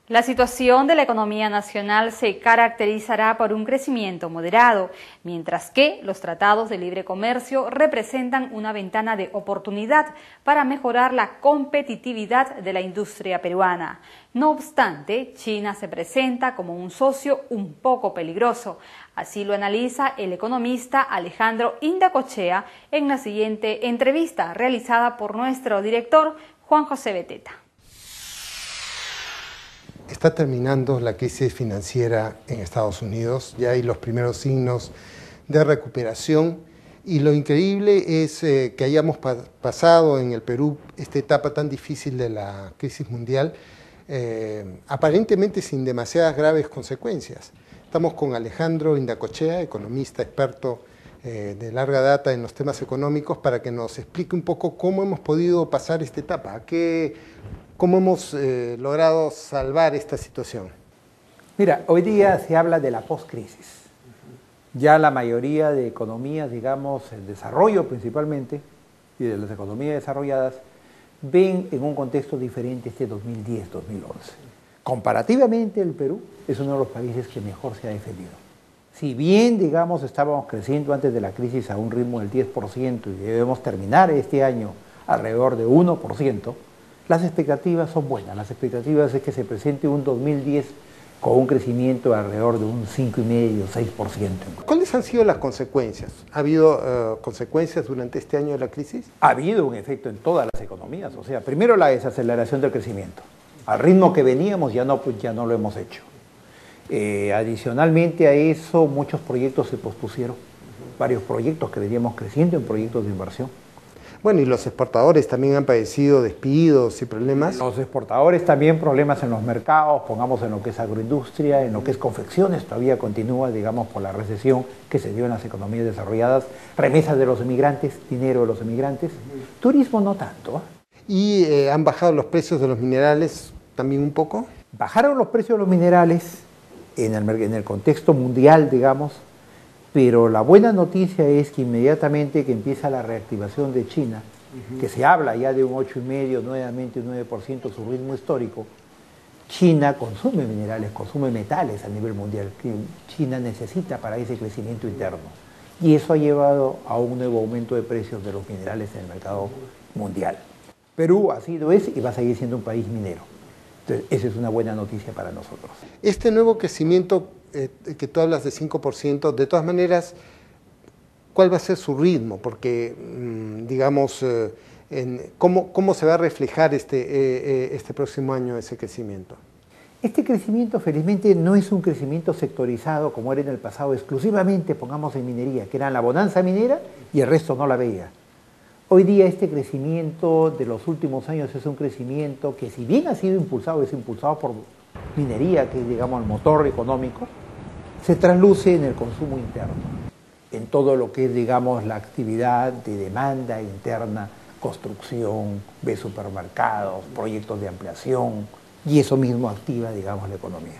La situación de la economía nacional se caracterizará por un crecimiento moderado, mientras que los tratados de libre comercio representan una ventana de oportunidad para mejorar la competitividad de la industria peruana. No obstante, China se presenta como un socio un poco peligroso. Así lo analiza el economista Alejandro Indacochea en la siguiente entrevista realizada por nuestro director Juan José Beteta. Está terminando la crisis financiera en Estados Unidos, ya hay los primeros signos de recuperación y lo increíble es que hayamos pasado en el Perú esta etapa tan difícil de la crisis mundial, aparentemente sin demasiadas graves consecuencias. Estamos con Alejandro Indacochea, economista experto de larga data en los temas económicos, para que nos explique un poco cómo hemos podido pasar esta etapa, cómo hemos logrado salvar esta situación. Mira, hoy día se habla de la post-crisis. Ya la mayoría de economías, digamos, el desarrollo principalmente, y de las economías desarrolladas, ven en un contexto diferente este 2010-2011. Comparativamente, el Perú es uno de los países que mejor se ha defendido. Si bien, digamos, estábamos creciendo antes de la crisis a un ritmo del 10% y debemos terminar este año alrededor de 1%, las expectativas son buenas. Las expectativas es que se presente un 2010 con un crecimiento de alrededor de un 5,5%, 6%. ¿Cuáles han sido las consecuencias? ¿Ha habido consecuencias durante este año de la crisis? Ha habido un efecto en todas las economías. O sea, primero la desaceleración del crecimiento. Al ritmo que veníamos ya no lo hemos hecho. Adicionalmente a eso, muchos proyectos se pospusieron. Varios proyectos que veníamos creciendo en proyectos de inversión. Bueno, y los exportadores también han padecido despidos y problemas. Los exportadores también problemas en los mercados, pongamos en lo que es agroindustria, en lo que es confecciones, todavía continúa, digamos, por la recesión que se dio en las economías desarrolladas, remesas de los emigrantes, dinero de los emigrantes, turismo no tanto. ¿Y han bajado los precios de los minerales también un poco? Bajaron los precios de los minerales en el contexto mundial, digamos, pero la buena noticia es que inmediatamente que empieza la reactivación de China, que se habla ya de un 8,5%, nuevamente un 9% su ritmo histórico, China consume minerales, consume metales a nivel mundial, que China necesita para ese crecimiento interno. Y eso ha llevado a un nuevo aumento de precios de los minerales en el mercado mundial. Perú ha sido, es y va a seguir siendo un país minero. Entonces, esa es una buena noticia para nosotros. Este nuevo crecimiento que tú hablas de 5%, de todas maneras, ¿cuál va a ser su ritmo? Porque, digamos, ¿cómo se va a reflejar este próximo año ese crecimiento? Este crecimiento, felizmente, no es un crecimiento sectorizado como era en el pasado, exclusivamente, pongamos, en minería, que era la bonanza minera y el resto no la veía. Hoy día este crecimiento de los últimos años es un crecimiento que, si bien ha sido impulsado, es impulsado por minería, que es, digamos, el motor económico, se trasluce en el consumo interno, en todo lo que es, digamos, la actividad de demanda interna, construcción de supermercados, proyectos de ampliación, y eso mismo activa, digamos, la economía.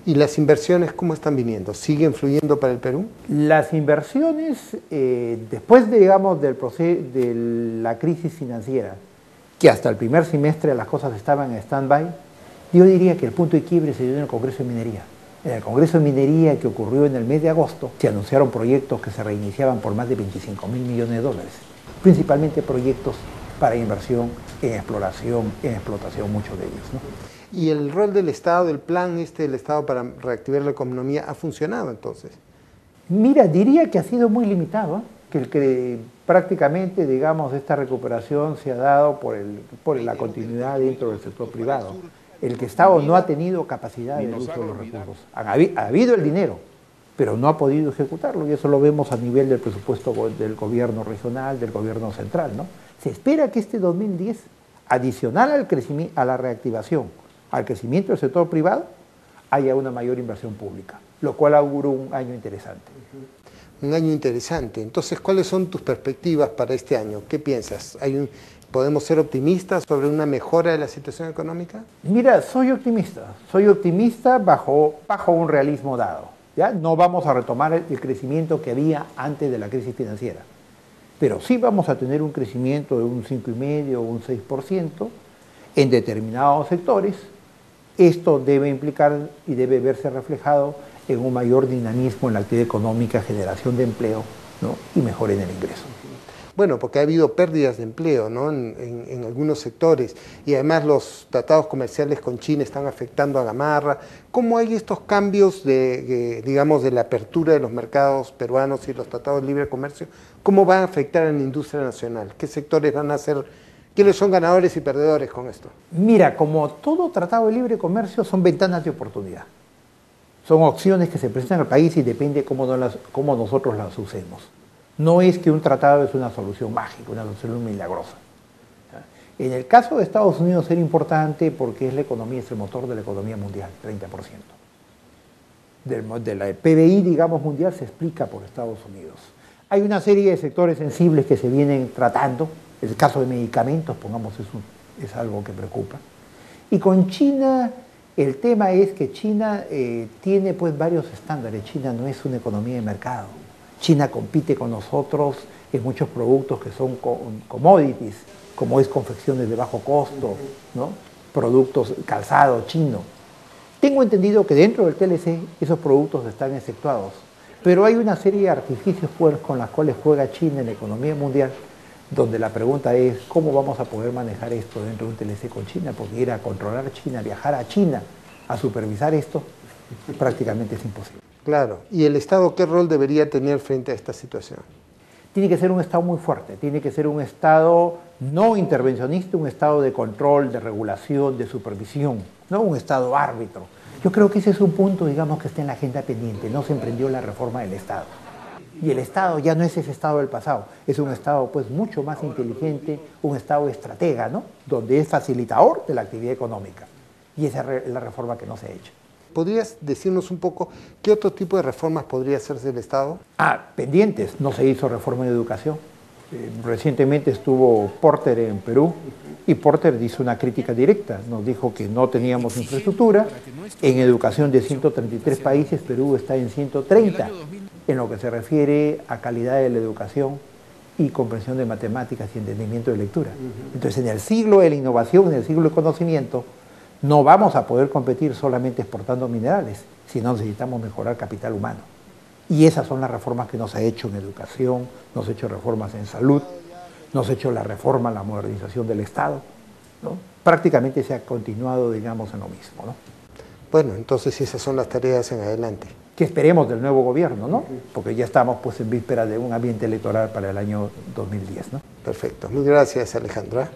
¿Y las inversiones cómo están viniendo? ¿Siguen fluyendo para el Perú? Las inversiones, después, digamos, de la crisis financiera, que hasta el primer semestre las cosas estaban en stand-by, yo diría que el punto de quiebre se dio en el Congreso de Minería. En el Congreso de Minería, que ocurrió en el mes de agosto, se anunciaron proyectos que se reiniciaban por más de 25.000 millones de dólares, principalmente proyectos para inversión en exploración, en explotación, muchos de ellos, ¿no? ¿Y el rol del Estado, del plan del Estado para reactivar la economía ha funcionado entonces? Mira, diría que ha sido muy limitado, que prácticamente, digamos, esta recuperación se ha dado por la continuidad dentro del sector privado. El Estado no ha tenido capacidad de uso de los recursos. Ha habido el dinero, pero no ha podido ejecutarlo, y eso lo vemos a nivel del presupuesto del gobierno regional, del gobierno central, ¿no? Se espera que este 2010, adicional a la reactivación, al crecimiento del sector privado, haya una mayor inversión pública, lo cual augura un año interesante. Un año interesante. Entonces, ¿cuáles son tus perspectivas para este año? ¿Qué piensas? ¿Podemos ser optimistas sobre una mejora de la situación económica? Mira, soy optimista bajo un realismo dado. ¿Ya? No vamos a retomar el crecimiento que había antes de la crisis financiera, pero sí vamos a tener un crecimiento de un 5,5% o un 6% en determinados sectores, Esto debe implicar y debe verse reflejado en un mayor dinamismo en la actividad económica, generación de empleo, ¿no? Y mejora en el ingreso. Bueno, porque ha habido pérdidas de empleo, ¿no? en algunos sectores, y además los tratados comerciales con China están afectando a Gamarra. ¿Cómo hay estos cambios digamos, de la apertura de los mercados peruanos y los tratados de libre comercio? ¿Cómo van a afectar a la industria nacional? ¿Qué sectores van a ser, quiénes son ganadores y perdedores con esto? Mira, como todo tratado de libre comercio, son ventanas de oportunidad. Son opciones que se presentan al país y depende cómo nosotros las usemos. No es que un tratado es una solución mágica, una solución milagrosa. En el caso de Estados Unidos era importante porque es la economía, es el motor de la economía mundial, 30%. De la PBI, digamos, mundial se explica por Estados Unidos. Hay una serie de sectores sensibles que se vienen tratando. El caso de medicamentos, pongamos, es algo que preocupa. Y con China, el tema es que China tiene pues varios estándares. China no es una economía de mercado. China compite con nosotros en muchos productos que son commodities, como es confecciones de bajo costo, ¿no? Productos, calzado chino. Tengo entendido que dentro del TLC esos productos están exceptuados, pero hay una serie de artificios pues, con los cuales juega China en la economía mundial, donde la pregunta es cómo vamos a poder manejar esto dentro de un TLC con China, porque ir a controlar China, viajar a China a supervisar esto, prácticamente es imposible. Claro, ¿y el Estado qué rol debería tener frente a esta situación? Tiene que ser un Estado muy fuerte, tiene que ser un Estado no intervencionista, un Estado de control, de regulación, de supervisión, no un Estado árbitro. Yo creo que ese es un punto, digamos, que está en la agenda pendiente, no se emprendió la reforma del Estado. Y el Estado ya no es ese Estado del pasado, es un Estado pues mucho más inteligente, un Estado estratega, ¿no? Donde es facilitador de la actividad económica. Y esa es la reforma que no se ha hecho. ¿Podrías decirnos un poco qué otro tipo de reformas podría hacerse el Estado? Pendientes. No se hizo reforma en educación. Recientemente estuvo Porter en Perú y Porter hizo una crítica directa. Nos dijo que no teníamos infraestructura. En educación de 133 países, Perú está en 130, en lo que se refiere a calidad de la educación y comprensión de matemáticas y entendimiento de lectura. Entonces, en el siglo de la innovación, en el siglo del conocimiento, no vamos a poder competir solamente exportando minerales, sino necesitamos mejorar capital humano. Y esas son las reformas que nos ha hecho en educación, nos ha hecho reformas en salud, nos ha hecho la reforma, la modernización del Estado, ¿no? Prácticamente se ha continuado, digamos, en lo mismo, ¿no? Bueno, entonces esas son las tareas en adelante. Que esperemos del nuevo gobierno, ¿no? Porque ya estamos pues en víspera de un ambiente electoral para el año 2010, ¿no? Perfecto. Muy gracias, Alejandra.